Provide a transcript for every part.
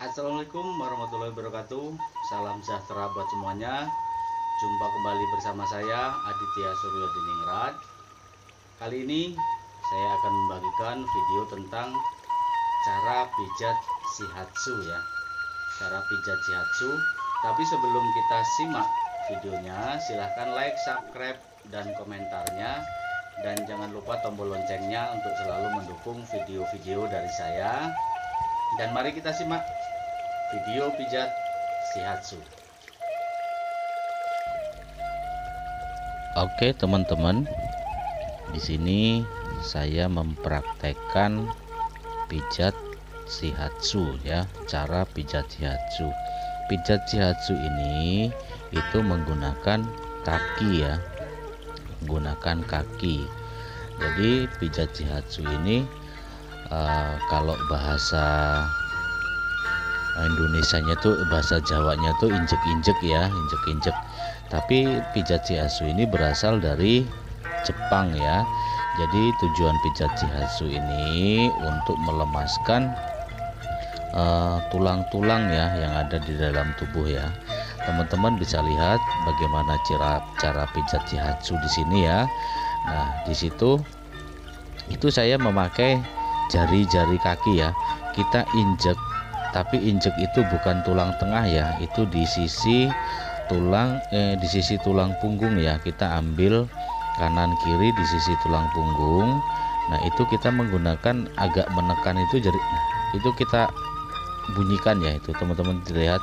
Assalamualaikum warahmatullahi wabarakatuh. Salam sejahtera buat semuanya. Jumpa kembali bersama saya Aditya Suryo Diningrat. Kali ini saya akan membagikan video tentang cara pijat shihatsu ya. Cara pijat shihatsu. Tapi sebelum kita simak videonya, silahkan like, subscribe, dan komentarnya. Dan jangan lupa tombol loncengnya untuk selalu mendukung video-video dari saya. Dan mari kita simak video pijat shihatsu. Oke teman-teman, di sini saya mempraktekkan pijat shihatsu ya, cara pijat shihatsu. Pijat shihatsu ini itu menggunakan kaki ya, menggunakan kaki. Jadi pijat shihatsu ini kalau bahasa Indonesianya tuh, bahasa Jawanya tuh injek-injek ya, injek-injek. Tapi pijat shihatsu ini berasal dari Jepang ya. Jadi tujuan pijat shihatsu ini untuk melemaskan tulang-tulang ya yang ada di dalam tubuh ya. Teman-teman bisa lihat bagaimana cara pijat shihatsu di sini ya. Nah, di situ itu saya memakai jari-jari kaki ya. Kita injek, tapi injek itu bukan tulang tengah ya, itu di sisi tulang punggung ya. Kita ambil kanan kiri di sisi tulang punggung. Nah, itu kita menggunakan agak menekan itu jari. Nah, itu kita bunyikan ya, itu teman-teman lihat.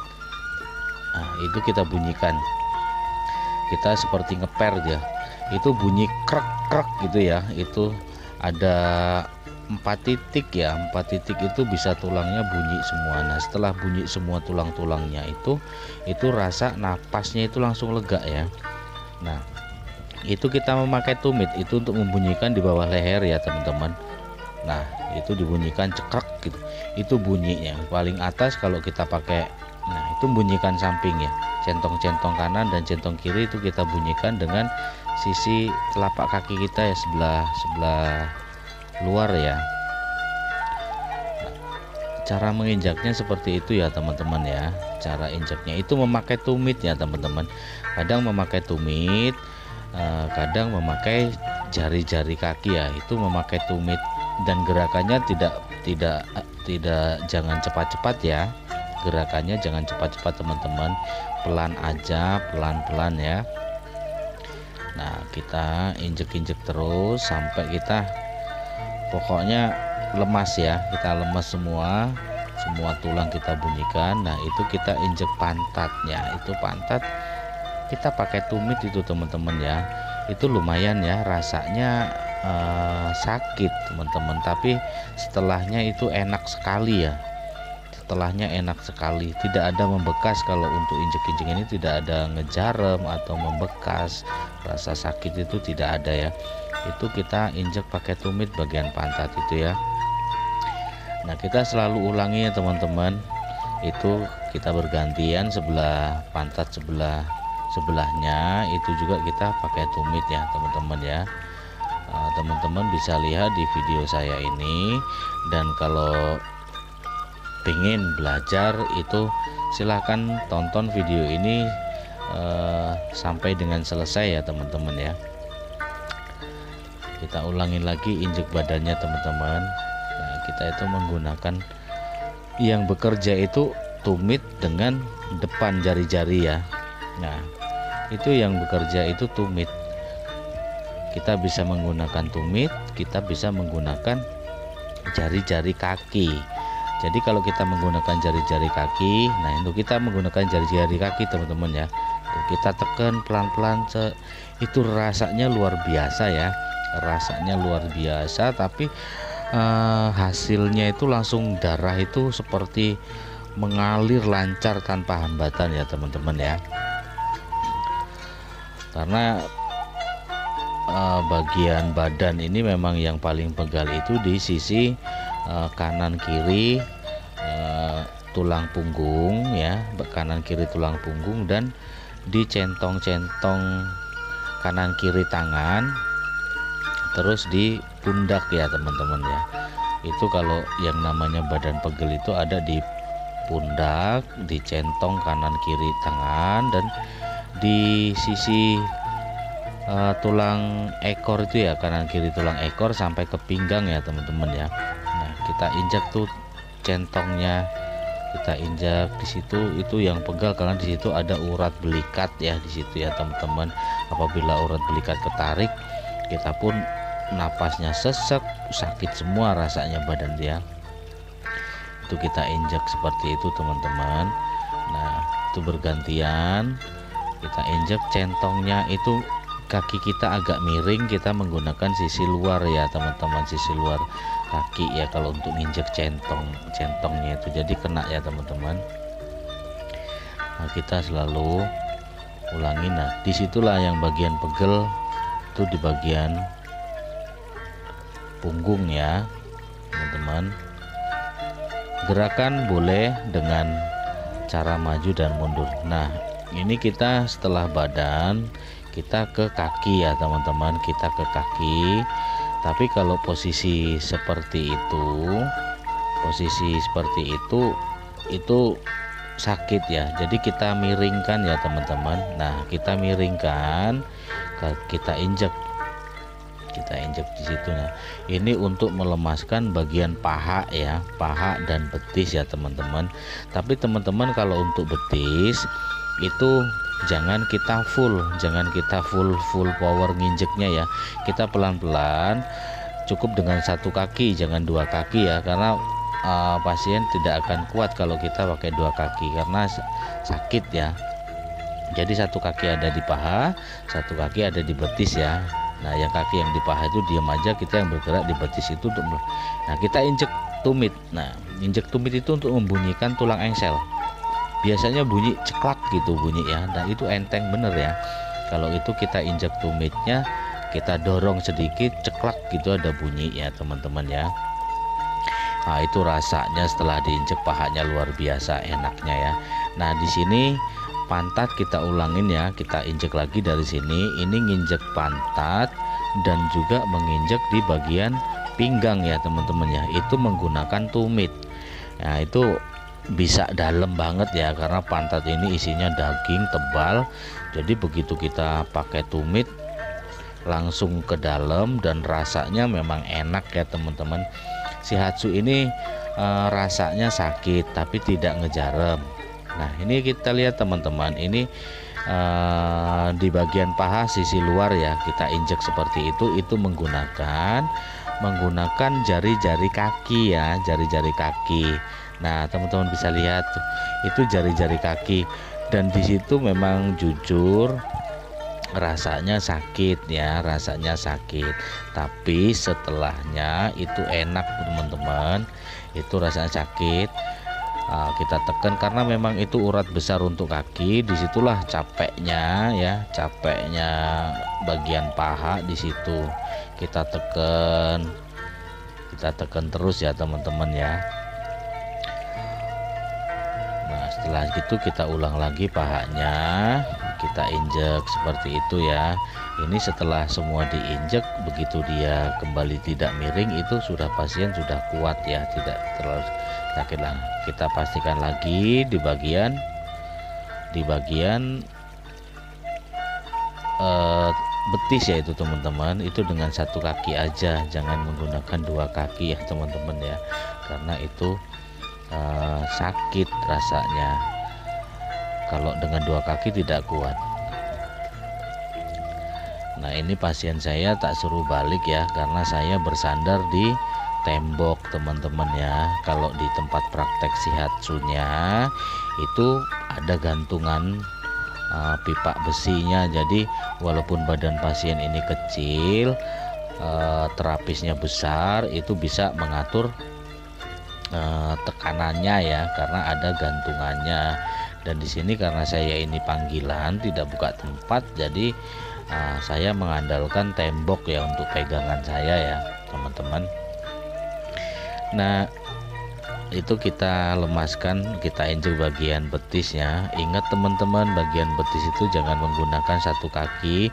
Nah, itu kita bunyikan. Kita seperti ngeper dia. Itu bunyi krek-krek gitu ya. Itu ada 4 titik ya, 4 titik itu bisa tulangnya bunyi semua. Nah, setelah bunyi semua tulang-tulangnya itu rasa napasnya itu langsung lega ya. Nah, itu kita memakai tumit itu untuk membunyikan di bawah leher ya teman-teman. Nah, itu dibunyikan cekrek gitu. Itu bunyinya paling atas kalau kita pakai. Nah, itu bunyikan samping ya, centong-centong kanan dan centong kiri itu kita bunyikan dengan sisi telapak kaki kita ya, sebelah luar ya. Cara menginjaknya seperti itu ya teman-teman ya. Cara injaknya itu memakai tumit ya teman-teman. Kadang memakai tumit, kadang memakai jari-jari kaki ya. Itu memakai tumit dan gerakannya tidak jangan cepat-cepat ya. Gerakannya jangan cepat-cepat teman-teman. Pelan aja, pelan-pelan ya. Nah, kita injek-injek terus sampai kita pokoknya lemas ya, kita lemas semua tulang kita bunyikan. Nah, itu kita injek pantatnya, itu pantat kita pakai tumit itu teman-teman ya. Itu lumayan ya, rasanya sakit teman-teman, tapi setelahnya itu enak sekali ya. Setelahnya enak sekali, tidak ada membekas. Kalau untuk injek-injek ini tidak ada ngejarem atau membekas, rasa sakit itu tidak ada ya. Itu kita injek pakai tumit bagian pantat itu ya. Nah, kita selalu ulangi ya teman-teman. Itu kita bergantian, sebelah pantat sebelahnya itu juga kita pakai tumit ya teman-teman ya. Teman-teman bisa lihat di video saya ini. Dan kalau pengen belajar itu silahkan tonton video ini sampai dengan selesai ya teman-teman ya. Kita ulangin lagi injek badannya teman-teman. Nah, kita itu menggunakan yang bekerja itu tumit dengan depan jari-jari ya. Nah, itu yang bekerja itu tumit. Kita bisa menggunakan tumit, kita bisa menggunakan jari-jari kaki. Jadi kalau kita menggunakan jari-jari kaki, nah untuk kita menggunakan jari-jari kaki teman-teman ya, kita tekan pelan-pelan, itu rasanya luar biasa ya. Rasanya luar biasa, tapi hasilnya itu langsung darah itu seperti mengalir lancar tanpa hambatan ya teman-teman ya. Karena bagian badan ini memang yang paling pegal itu di sisi kanan kiri tulang punggung ya, kanan kiri tulang punggung, dan di centong-centong kanan kiri tangan, terus di pundak ya teman-teman ya. Itu kalau yang namanya badan pegel itu ada di pundak, di centong kanan kiri tangan, dan di sisi tulang ekor itu ya, kanan kiri tulang ekor sampai ke pinggang ya teman-teman ya. Nah, kita injak tuh centongnya, kita injak di situ, itu yang pegal karena di situ ada urat belikat ya di situ ya teman-teman. Apabila urat belikat ketarik, kita pun napasnya sesek, sakit semua rasanya badan dia. Itu kita injak seperti itu teman-teman. Nah, itu bergantian kita injak centongnya, itu kaki kita agak miring, kita menggunakan sisi luar ya teman-teman, sisi luar kaki ya kalau untuk nginjek centongnya itu, jadi kena ya teman-teman. Nah, kita selalu ulangi. Nah, disitulah yang bagian pegel itu di bagian punggung ya teman-teman. Gerakan boleh dengan cara maju dan mundur. Nah, ini kita setelah badan, kita ke kaki ya teman-teman, kita ke kaki. Tapi kalau posisi seperti itu sakit ya. Jadi kita miringkan ya teman-teman. Nah, kita miringkan, kita injek di situ. Nah, ini untuk melemaskan bagian paha ya, paha dan betis ya teman-teman. Tapi teman-teman kalau untuk betis itu jangan kita full power nginjeknya ya. Kita pelan-pelan, cukup dengan satu kaki, jangan dua kaki ya, karena pasien tidak akan kuat kalau kita pakai dua kaki karena sakit ya. Jadi satu kaki ada di paha, satu kaki ada di betis ya. Nah, yang kaki yang di paha itu diam aja, kita yang bergerak di betis itu untuk. Nah, kita injek tumit. Nah, injek tumit itu untuk membunyikan tulang engsel. Biasanya bunyi ceklak gitu bunyi ya. Nah, itu enteng bener ya. Kalau itu kita injek tumitnya, kita dorong sedikit, ceklak gitu ada bunyi ya teman-teman ya. Nah, itu rasanya setelah diinjek pahanya luar biasa enaknya ya. Nah, di sini pantat kita ulangin ya, kita injek lagi dari sini. Ini nginjek pantat dan juga menginjek di bagian pinggang ya teman-teman ya. Itu menggunakan tumit. Nah, itu bisa dalam banget ya, karena pantat ini isinya daging tebal. Jadi begitu kita pakai tumit langsung ke dalam dan rasanya memang enak ya teman-teman. Shihatsu ini rasanya sakit tapi tidak ngejarem. Nah, ini kita lihat teman-teman, ini di bagian paha sisi luar ya, kita injek seperti itu menggunakan jari-jari kaki ya, jari-jari kaki. Nah, teman-teman bisa lihat tuh, itu jari-jari kaki, dan di situ memang jujur rasanya sakit ya, rasanya sakit. Tapi setelahnya itu enak teman-teman, itu rasanya sakit. Kita tekan karena memang itu urat besar untuk kaki. Disitulah capeknya ya, capeknya bagian paha di situ. Kita tekan terus ya teman-teman ya. Nah, setelah itu kita ulang lagi pahanya, kita injek seperti itu ya. Ini setelah semua diinjek, begitu dia kembali tidak miring, itu sudah pasien sudah kuat ya, tidak terlalu sakit lah. Kita pastikan lagi di bagian betis ya itu teman-teman, itu dengan satu kaki aja, jangan menggunakan dua kaki ya teman-teman ya, karena itu sakit rasanya. Kalau dengan dua kaki tidak kuat. Nah, ini pasien saya tak suruh balik ya, karena saya bersandar di tembok teman-teman ya. Kalau di tempat praktek shihatsunya itu ada gantungan pipa besinya. Jadi walaupun badan pasien ini kecil, terapisnya besar, itu bisa mengatur tekanannya ya, karena ada gantungannya. Dan di sini karena saya ini panggilan tidak buka tempat, jadi saya mengandalkan tembok ya untuk pegangan saya ya teman-teman. Nah, itu kita lemaskan, kita injek bagian betisnya. Ingat teman-teman, bagian betis itu jangan menggunakan satu kaki.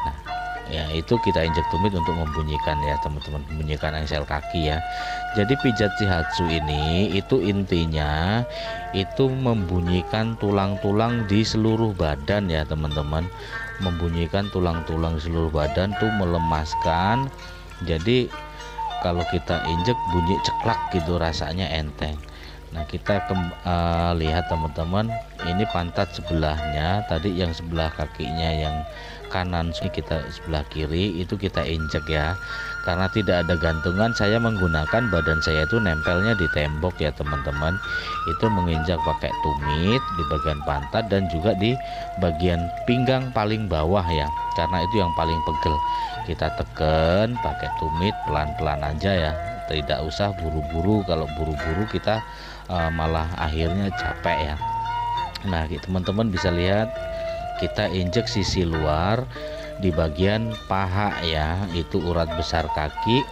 Nah, ya itu kita injek tumit untuk membunyikan ya teman-teman, membunyikan engsel kaki ya. Jadi pijat shihatsu ini itu intinya itu membunyikan tulang-tulang di seluruh badan ya teman-teman, membunyikan tulang-tulang seluruh badan tuh melemaskan. Jadi kalau kita injek bunyi ceklak gitu, rasanya enteng. Nah kita lihat teman-teman, ini pantat sebelahnya tadi, yang sebelah kakinya yang kanan ini kita sebelah kiri itu kita injek ya. Karena tidak ada gantungan, saya menggunakan badan saya itu nempelnya di tembok ya teman-teman. Itu menginjak pakai tumit di bagian pantat dan juga di bagian pinggang paling bawah ya, karena itu yang paling pegel. Kita tekan pakai tumit pelan-pelan aja ya, tidak usah buru-buru. Kalau buru-buru kita malah akhirnya capek ya. Nah teman-teman bisa lihat kita injek sisi luar di bagian paha ya, itu urat besar kaki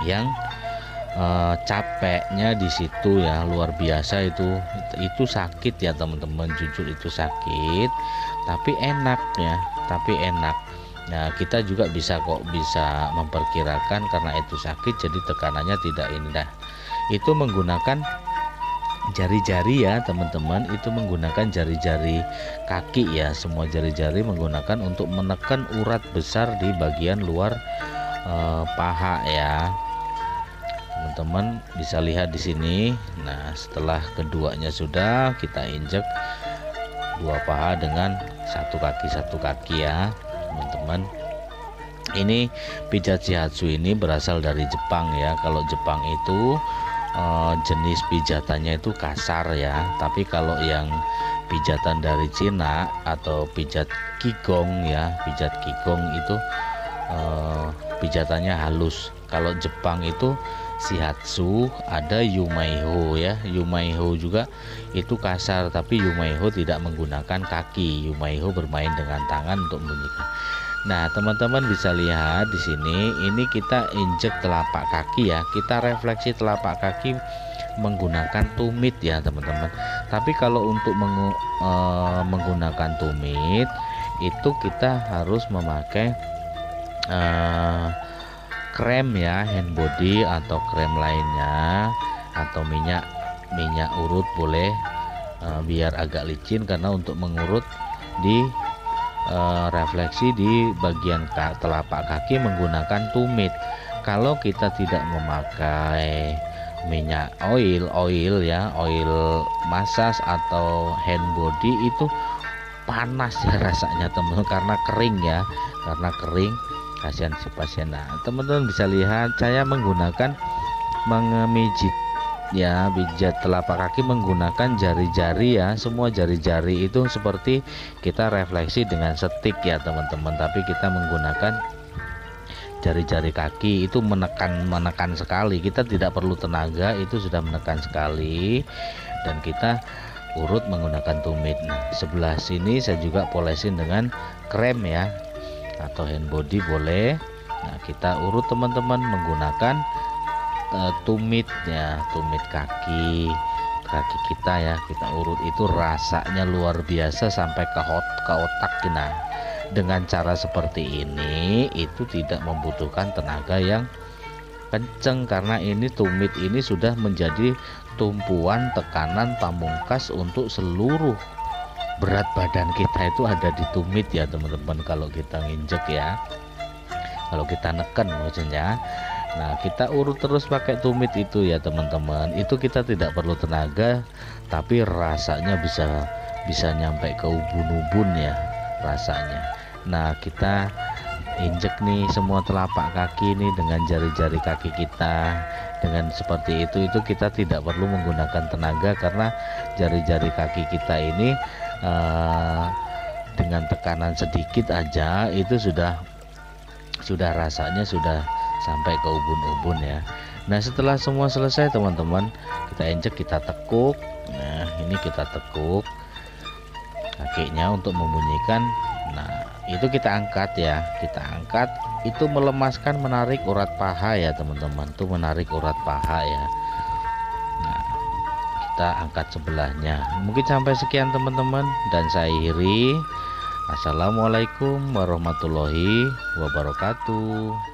yang capeknya di situ ya, luar biasa. Itu sakit ya teman-teman, jujur itu sakit tapi enak ya, tapi enak. Nah kita juga bisa memperkirakan karena itu sakit jadi tekanannya tidak indah. Itu menggunakan jari-jari ya teman-teman, itu menggunakan jari-jari kaki ya, semua jari-jari menggunakan untuk menekan urat besar di bagian luar paha ya. Teman-teman bisa lihat di sini. Nah setelah keduanya sudah, kita injek dua paha dengan satu kaki ya teman-teman. Ini pijat shihatsu ini berasal dari Jepang ya. Kalau Jepang itu jenis pijatannya itu kasar ya, tapi kalau yang pijatan dari Cina atau pijat qigong ya, pijat qigong itu pijatannya halus. Kalau Jepang itu shihatsu, ada yumaiho ya, yumaiho juga itu kasar, tapi yumaiho tidak menggunakan kaki, yumaiho bermain dengan tangan untuk membunyikan. Nah teman-teman bisa lihat di sini, ini kita injek telapak kaki ya, kita refleksi telapak kaki menggunakan tumit ya teman-teman. Tapi kalau untuk menggunakan tumit itu kita harus memakai krem ya, hand body atau krem lainnya, atau minyak urut boleh, biar agak licin, karena untuk mengurut di refleksi di bagian telapak kaki menggunakan tumit. Kalau kita tidak memakai minyak oil ya, oil massage atau hand body, itu panas ya rasanya teman-teman, karena kering ya, karena kering, kasihan si pasien. Nah teman-teman bisa lihat saya menggunakan mengemijit ya, pijat telapak kaki menggunakan jari-jari ya, semua jari-jari itu seperti kita refleksi dengan setik ya teman-teman, tapi kita menggunakan jari-jari kaki itu menekan sekali, kita tidak perlu tenaga, itu sudah menekan sekali, dan kita urut menggunakan tumit. Nah sebelah sini saya juga polesin dengan krem ya, atau hand body boleh. Nah kita urut teman-teman menggunakan tumit ya, tumit kaki kita ya, kita urut. Itu rasanya luar biasa sampai ke otak. Nah dengan cara seperti ini itu tidak membutuhkan tenaga yang kenceng, karena ini tumit ini sudah menjadi tumpuan tekanan pamungkas untuk seluruh berat badan kita, itu ada di tumit ya teman-teman. Kalau kita nginjek ya, kalau kita neken maksudnya. Nah kita urut terus pakai tumit itu ya teman-teman, itu kita tidak perlu tenaga, tapi rasanya bisa nyampe ke ubun-ubun ya rasanya. Nah kita injek nih semua telapak kaki ini dengan jari-jari kaki kita, dengan seperti itu kita tidak perlu menggunakan tenaga, karena jari-jari kaki kita ini dengan tekanan sedikit aja itu sudah rasanya sudah sampai ke ubun-ubun ya. Nah setelah semua selesai teman-teman, kita injek, kita tekuk. Nah ini kita tekuk kakinya untuk membunyikan. Nah itu kita angkat ya, kita angkat, itu melemaskan, menarik urat paha ya teman-teman, tuh menarik urat paha ya. Nah kita angkat sebelahnya, mungkin sampai sekian teman-teman, dan saya akhiri Assalamualaikum warahmatullahi wabarakatuh.